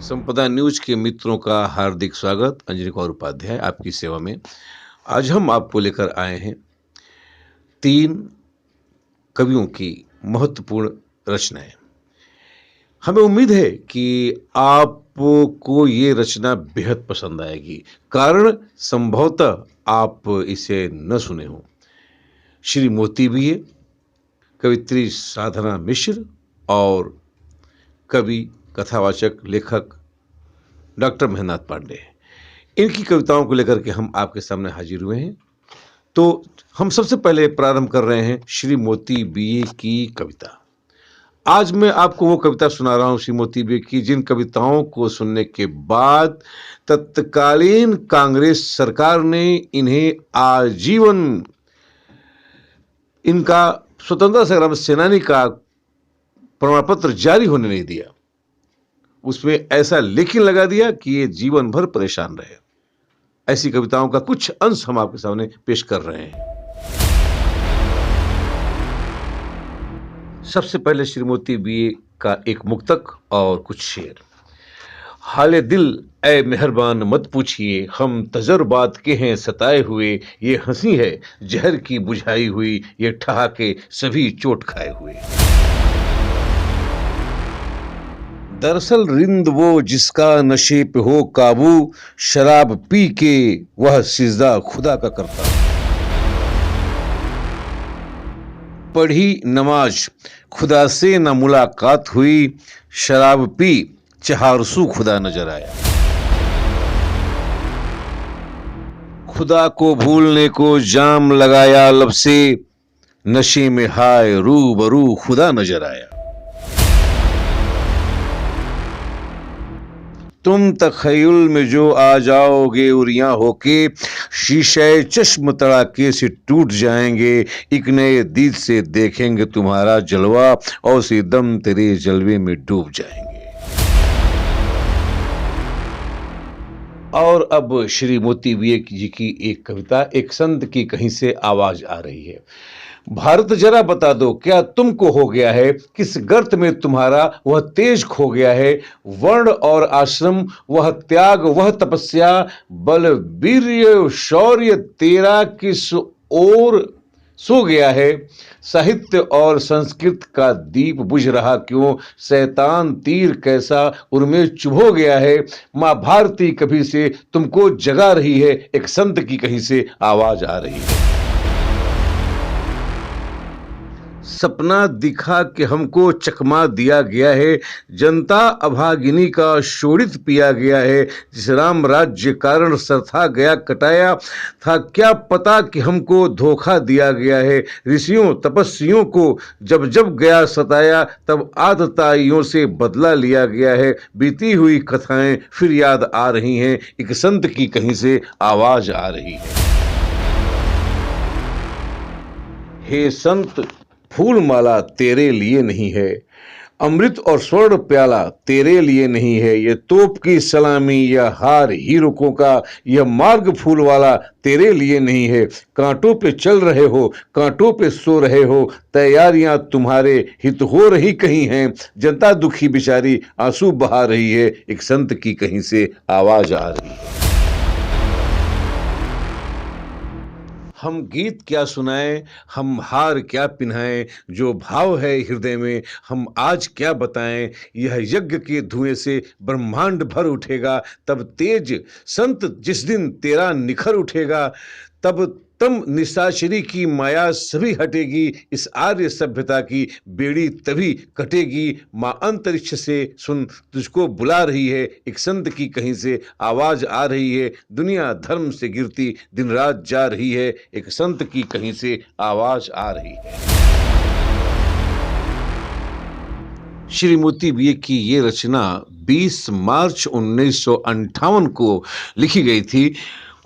संपदा न्यूज के मित्रों का हार्दिक स्वागत। अंजनी कौर उपाध्याय आपकी सेवा में। आज हम आपको लेकर आए हैं 3 कवियों की महत्वपूर्ण रचनाएं। हमें उम्मीद है कि आपको ये रचना बेहद पसंद आएगी, कारण संभवतः आप इसे न सुने हो। श्री मोती बीए, कवित्री साधना मिश्र और कवि कथावाचक लेखक डॉक्टर महेंद्रनाथ पांडे, इनकी कविताओं को लेकर के हम आपके सामने हाजिर हुए हैं। तो हम सबसे पहले प्रारंभ कर रहे हैं श्री मोती बीए की कविता। आज मैं आपको वो कविता सुना रहा हूं श्री मोती बीए की, जिन कविताओं को सुनने के बाद तत्कालीन कांग्रेस सरकार ने इन्हें आजीवन इनका स्वतंत्रता संग्राम सेनानी का प्रमाण पत्र जारी होने नहीं दिया। उसमें ऐसा लेखन लगा दिया कि ये जीवन भर परेशान रहे। ऐसी कविताओं का कुछ अंश हम आपके सामने पेश कर रहे हैं। सबसे पहले श्री मोती बीए का एक मुक्तक और कुछ शेर। हाले दिल ए मेहरबान मत पूछिए, हम तजर्बात के हैं सताए हुए। ये हंसी है जहर की बुझाई हुई, ये ठहाके सभी चोट खाए हुए। दरअसल रिंद वो जिसका नशे पे हो काबू, शराब पी के वह सिजदा खुदा का करता। पढ़ी नमाज खुदा से न मुलाकात हुई, शराब पी चहारसू खुदा नजर आया। खुदा को भूलने को जाम लगाया लब से, नशे में हाय रूबरू खुदा नजर आया। तुम तखय्युल में जो आ जाओगे उरियां होके, शीशे चश्म तड़ाके से टूट जाएंगे। एक नए दीद से देखेंगे तुम्हारा जलवा, और से दम तेरे जलवे में डूब जाएंगे। और अब श्री मोती बीए जी की एक कविता, एक संत की कहीं से आवाज आ रही है। भारत जरा बता दो क्या तुमको हो गया है, किस गर्त में तुम्हारा वह तेज खो गया है। वर्ण और आश्रम, वह त्याग, वह तपस्या, बल वीर्य शौर्य तेरा किस ओर सो गया है। साहित्य और संस्कृत का दीप बुझ रहा क्यों, शैतान तीर कैसा उनमें चुभो गया है। मां भारती कभी से तुमको जगा रही है, एक संत की कहीं से आवाज आ रही है। सपना दिखा के हमको चकमा दिया गया है, जनता अभागिनी का शोणित पिया गया है। जिस राम राज्य कारण सरथा गया कटाया था, क्या पता कि हमको धोखा दिया गया है। ऋषियों तपस्वियों को जब जब गया सताया, तब आतताइयों से बदला लिया गया है। बीती हुई कथाएं फिर याद आ रही हैं, एक संत की कहीं से आवाज आ रही है। हे संत फूल माला तेरे लिए नहीं है, अमृत और स्वर्ण प्याला तेरे लिए नहीं है। यह तोप की सलामी या हार हीरों का, यह मार्ग फूल वाला तेरे लिए नहीं है। कांटों पे चल रहे हो, कांटों पे सो रहे हो, तैयारियां तुम्हारे हित हो रही कहीं हैं। जनता दुखी बेचारी आंसू बहा रही है, एक संत की कहीं से आवाज आ रही है। हम गीत क्या सुनाएं, हम हार क्या पिन्हाएं, जो भाव है हृदय में हम आज क्या बताएं। यह यज्ञ के धुएं से ब्रह्मांड भर उठेगा, तब तेज संत जिस दिन तेरा निखर उठेगा। तब तम निशाचरी की माया सभी हटेगी, इस आर्य सभ्यता की बेड़ी तभी कटेगी। मां अंतरिक्ष से सुन तुझको बुला रही है, एक संत की कहीं से आवाज आ रही है। दुनिया धर्म से गिरती दिन रात जा रही है, एक संत की कहीं से आवाज आ रही है। श्री मोती बीए की ये रचना 20 मार्च 1958 को लिखी गई थी।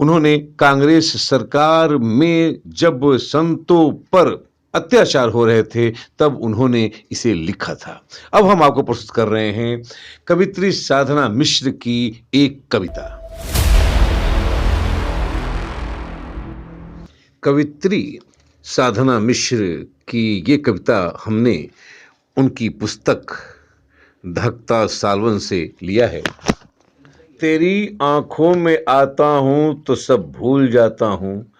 उन्होंने कांग्रेस सरकार में जब संतों पर अत्याचार हो रहे थे, तब उन्होंने इसे लिखा था। अब हम आपको प्रस्तुत कर रहे हैं कवित्री साधना मिश्र की एक कविता। कवित्री साधना मिश्र की ये कविता हमने उनकी पुस्तक धकता सालवन से लिया है। तेरी आंखों में आता हूँ तो सब भूल जाता हूँ।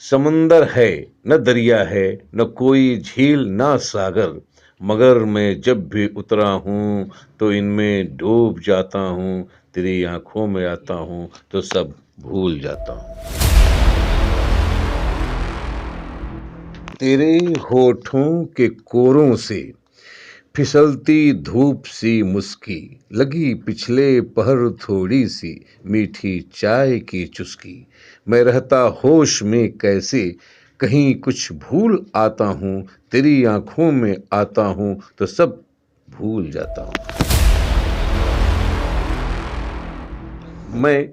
समंदर है न दरिया है, न कोई झील ना सागर, मगर मैं जब भी उतरा हूँ तो इनमें डूब जाता हूँ। तेरी आंखों में आता हूँ तो सब भूल जाता हूँ। तेरे होठों के कोरों से फिसलती धूप सी मुस्की, लगी पिछले पहर थोड़ी सी मीठी चाय की चुस्की। मैं रहता होश में कैसे, कहीं कुछ भूल आता हूँ। तेरी आंखों में आता हूँ तो सब भूल जाता हूँ। मैं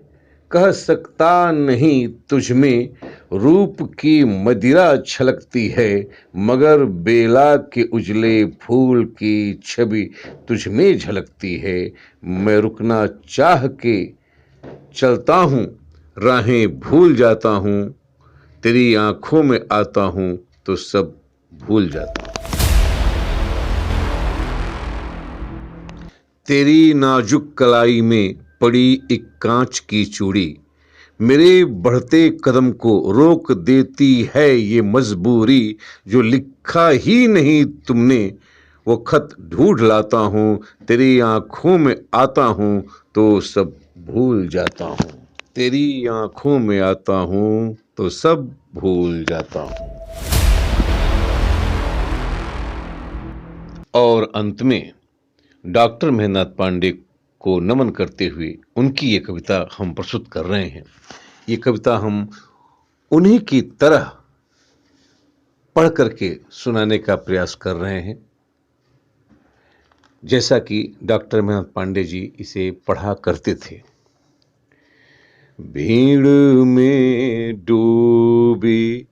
कह सकता नहीं तुझ में रूप की मदिरा छलकती है, मगर बेला के उजले फूल की छवि तुझ में झलकती है। मैं रुकना चाह के चलता हूँ, राहें भूल जाता हूँ। तेरी आंखों में आता हूँ तो सब भूल जाता हूँ। तेरी नाजुक कलाई में पड़ी एक कांच की चूड़ी, मेरे बढ़ते कदम को रोक देती है ये मजबूरी। जो लिखा ही नहीं तुमने वो खत ढूंढ लाता हूँ। तेरी आंखों में आता हूँ तो सब भूल जाता हूँ। तेरी आंखों में आता हूँ तो सब भूल जाता हूँ। और अंत में डॉक्टर महेंद्रनाथ पांडे को नमन करते हुए उनकी ये कविता हम प्रस्तुत कर रहे हैं। ये कविता हम उन्हीं की तरह पढ़ करके सुनाने का प्रयास कर रहे हैं, जैसा कि डॉक्टर महेंद्रनाथ पांडे जी इसे पढ़ा करते थे। भीड़ में डूबी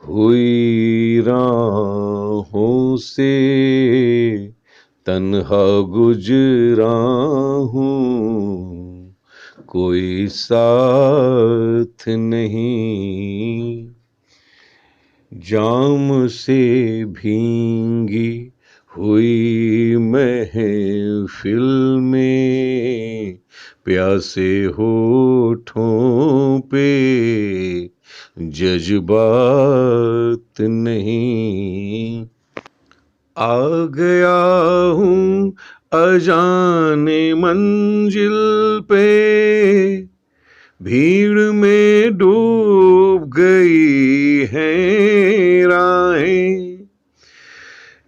हुई राहों से तन्हा गुजरा हूँ, कोई साथ नहीं। जाम से भींगी हुई महफिल में प्यासे होठों पे जज्बात नहीं। आ गया हूँ अजाने मंजिल पे, भीड़ में डूब गई है राहें।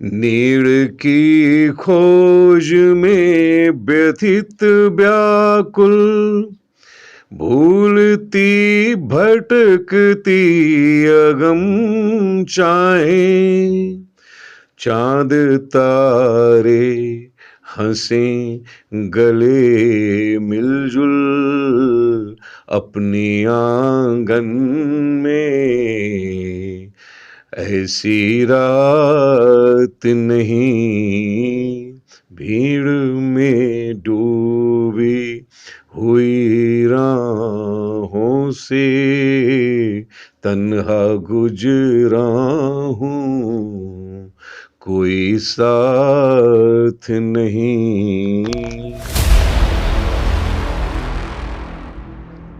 नीड़ की खोज में व्यथित व्याकुल, भूलती भटकती अगम चाहें। चांद तारे हंसे गले मिलजुल, अपनी आंगन में ऐसी रात नहीं। भीड़ में डूबी हुई राहों से तन्हा गुजरा हूँ, कोई साथ नहीं।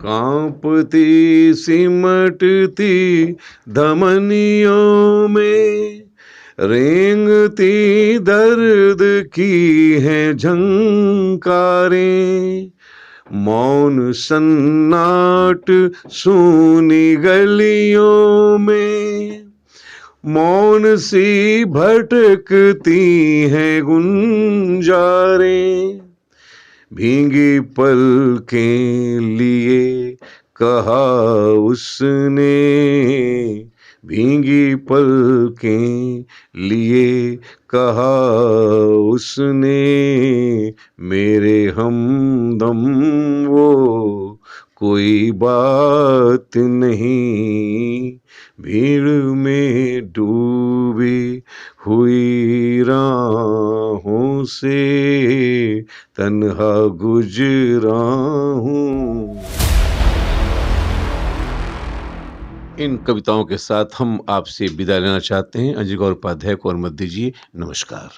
कांपती सिमटती धमनियों में रेंगती दर्द की हैं झंकारें। मौन सन्नाट सूनी गलियों में मौन सी भटकती हैं गुंजारें। भींगी पलकें लिए कहा उसने, भींगी पलकें लिए कहा उसने, मेरे हमदम वो कोई बात नहीं। भीड़ में डूबी हुई राहों से तन्हा गुजरा हूँ। इन कविताओं के साथ हम आपसे विदा लेना चाहते हैं। अजय गौर उपाध्याय को अनुमति दीजिए। नमस्कार।